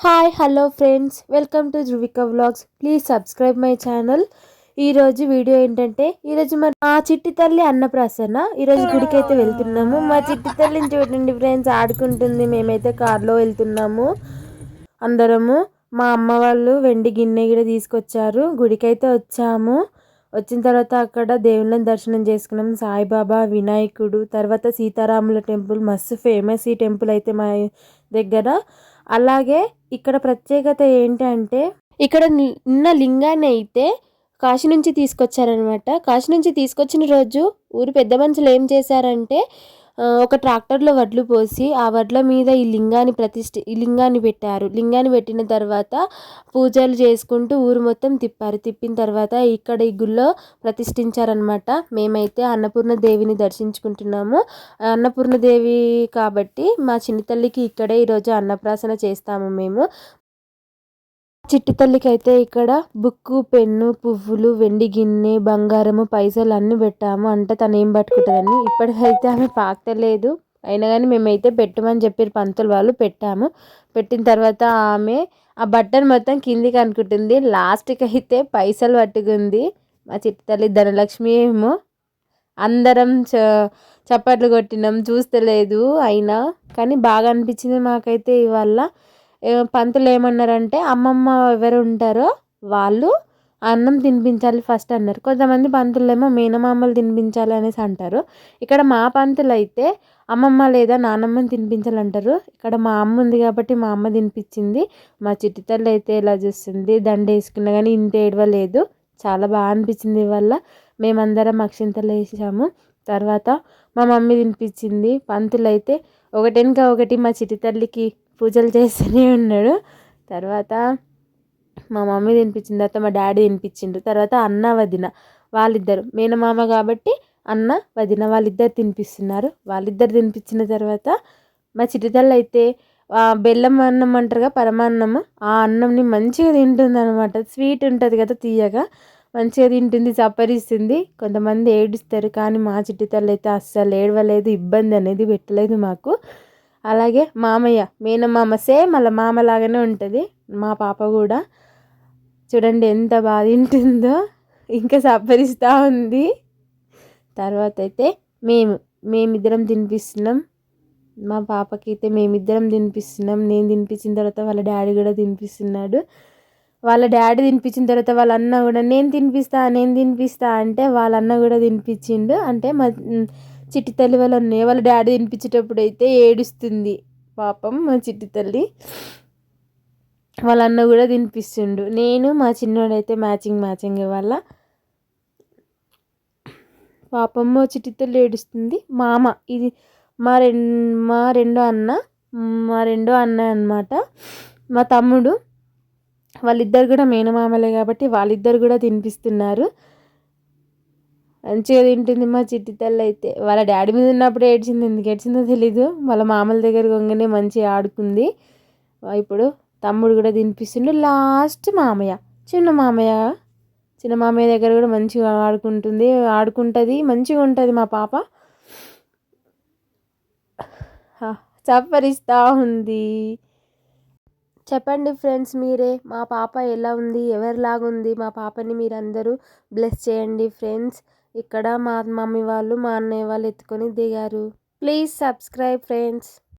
Hi hello friends, welcome to Dhruvika vlogs. Please subscribe my channel. ఈరోజు video ఏంటంటే, ఈరోజు మా చిట్టి తల్లి అన్నప్రాసన. ఈరోజు గుడికి అయితే వెళ్తున్నాము. మా చిట్టి తల్లిని చూడండి ఫ్రెండ్స్, ఆడుకుంటుంది. మేమైతే కార్లో వెళ్తున్నాము అందరము. మా అమ్మ వాళ్ళు వెండి గిన్నె కూడా తీసుకొచ్చారు. గుడికి అయితే వచ్చాము. వచ్చిన తర్వాత అక్కడ దేవుళ్ళని దర్శనం చేసుకున్నాం. సాయిబాబా, వినాయకుడు, తర్వాత సీతారాముల టెంపుల్. మస్తు ఫేమస్ ఈ టెంపుల్ అయితే మా దగ్గర. అలాగే ఇక్కడ ప్రత్యేకత ఏంటంటే, ఇక్కడ ఉన్న లింగాన్ని అయితే కాశీ నుంచి తీసుకొచ్చారనమాట. కాశీ నుంచి తీసుకొచ్చిన రోజు ఊరి పెద్ద మనుషులు ఏం చేశారంటే, ఒక ట్రాక్టర్లో వడ్లు పోసి ఆ వడ్ల మీద ఈ లింగాన్ని పెట్టారు. లింగాన్ని పెట్టిన తర్వాత పూజలు చేసుకుంటూ ఊరు మొత్తం తిప్పారు. తిప్పిన తర్వాత ఇక్కడ ఈ గుళ్ళో ప్రతిష్ఠించారనమాట. మేమైతే అన్నపూర్ణ దేవిని దర్శించుకుంటున్నాము. అన్నపూర్ణ దేవి కాబట్టి మా చిన్న తల్లికి ఇక్కడే ఈరోజు అన్నప్రాసన చేస్తాము మేము. చిట్టి తల్లికి అయితే ఇక్కడ బుక్కు, పెన్ను, పువ్వులు, వెండి గిన్నె, బంగారము, పైసలు అన్నీ పెట్టాము. అంటే తను ఏం పట్టుకుంటుందని. ఇప్పటికైతే ఆమె పాకలేదు. అయినా కానీ మేమైతే పెట్టమని చెప్పి పంతులు వాళ్ళు పెట్టాము. పెట్టిన తర్వాత ఆమె ఆ బట్టను మొత్తం కిందికి అనుకుంటుంది. లాస్ట్కి అయితే పైసలు పట్టుకుంది. మా చిట్టి తల్లి ధనలక్ష్మి ఏమో అందరం చప్పట్లు కొట్టినాం, చూస్తలేదు అయినా. కానీ బాగా అనిపించింది మాకైతే ఇవాళ. పంతులు ఏమన్నారంటే, అమ్మమ్మ ఎవరు ఉంటారో వాళ్ళు అన్నం తినిపించాలి ఫస్ట్ అన్నారు. కొంతమంది పంతులు ఏమో మేనమామలు తినిపించాలి అనేసి అంటారు. ఇక్కడ మా పంతులు అయితే అమ్మమ్మ లేదా నానమ్మని తినిపించాలంటారు. ఇక్కడ మా అమ్మ ఉంది కాబట్టి మా అమ్మ తినిపించింది. మా చిట్టి తల్లి అయితే ఇలా చూస్తుంది. దండ వేసుకున్నా కానీ ఇంత ఏడవలేదు. చాలా బాగా అనిపించింది ఇవాళ. మేమందరం అక్షింతలు వేసాము. తర్వాత మా మమ్మీ తినిపించింది. పంతులు అయితే ఒకటెనక ఒకటి మా చిట్టి తల్లికి పూజలు చేస్తూనే ఉన్నాడు. తర్వాత మా మమ్మీ తినిపించిన తర్వాత మా డాడీ తినిపించిండు. తర్వాత అన్న వదిన వాళ్ళిద్దరు మేనమామ కాబట్టి అన్న వదిన వాళ్ళిద్దరు తినిపిస్తున్నారు. వాళ్ళిద్దరు తినిపించిన తర్వాత మా చిట్టి తల్లి అయితే బెల్లం అన్నం అంటారుగా, పరమాన్నము, ఆ అన్నంని మంచిగా తింటుంది అనమాట. స్వీట్ ఉంటుంది కదా, తీయగా మంచిగా తింటుంది, చప్పరిస్తుంది. కొంతమంది ఏడుస్తారు కానీ మా చిట్టి తల్లి అయితే అస్సలు ఏడవలేదు, ఇబ్బంది అనేది పెట్టలేదు మాకు. అలాగే మామయ్య, మేనమామ సేమ్ అలా మామలాగానే ఉంటుంది. మా పాప కూడా చూడండి ఎంత బాగా తింటుందో, ఇంకా సప్పరిస్తూ ఉంది. తర్వాత అయితే మేమిద్దరం తినిపిస్తున్నాం. మా పాపకి అయితే మేమిద్దరం తినిపిస్తున్నాం. నేను తినిపించిన తర్వాత వాళ్ళ డాడీ కూడా తినిపిస్తున్నాడు. వాళ్ళ డాడీ తినిపించిన తర్వాత వాళ్ళ అన్న కూడా నేను తినిపిస్తా అంటే వాళ్ళ అన్న కూడా తినిపించిండు. అంటే మా చిట్టి తల్లి వాళ్ళ అన్నయ్య వాళ్ళ డాడీ తినిపించేటప్పుడు అయితే ఏడుస్తుంది పాపం మా చిట్టి తల్లి. వాళ్ళ అన్న కూడా తినిపిస్తుండు. నేను మా చిన్నోడైతే మ్యాచింగ్ వాళ్ళ పాపం మా చిట్టి తల్లి ఏడుస్తుంది. మామ ఇది మా రెండో అన్న అన్నమాట. మా తమ్ముడు వాళ్ళిద్దరు కూడా మేనమామలే కాబట్టి వాళ్ళిద్దరు కూడా తినిపిస్తున్నారు. మంచిగా తింటుంది మా చిట్టి తల్లి అయితే. వాళ్ళ డాడీ మీద ఉన్నప్పుడు ఏడ్చింది, ఎందుకు ఏడ్చిందో తెలీదు. వాళ్ళ మామల దగ్గర కొంగనే మంచిగా ఆడుకుంది. ఇప్పుడు తమ్ముడు కూడా తినిపిస్తుండు. లాస్ట్ మామయ్య, చిన్న మామయ్య దగ్గర కూడా మంచిగా ఆడుకుంటుంది, మంచిగా ఉంటుంది మా పాప. చప్పరిస్తూ ఉంది. చెప్పండి ఫ్రెండ్స్ మీరే, మా పాప ఎలా ఉంది, ఎవరిలాగుంది మా పాపని మీరందరూ బ్లెస్ చేయండి ఫ్రెండ్స్. ఇక్కడ మా మమ్మీ వాళ్ళు, మా అన్నయ్య వాళ్ళు ఎత్తుకొని దిగారు. Please subscribe friends.